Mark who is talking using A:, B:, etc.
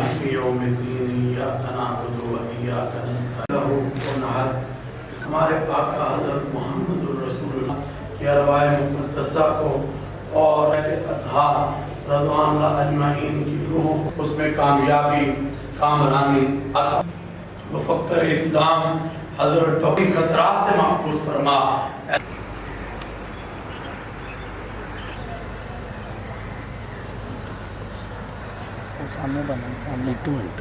A: मालिक यौमिद्दीन इय्याका नअबुदु व इय्याका नस्तईन। हमारे आका हज़रत मुहम्मदुर रसूलुल्लाह की अरवाह मुक़द्दसा को और अतहा रज़वानुल्लाह अजमईन की रूह उसमें कामयाबी कामरानी अता। मुफक्कर इस्लाम हज़रत डॉक्टर खतरात से महफूज फरमा।
B: सामने बना, सामने 2 मिनट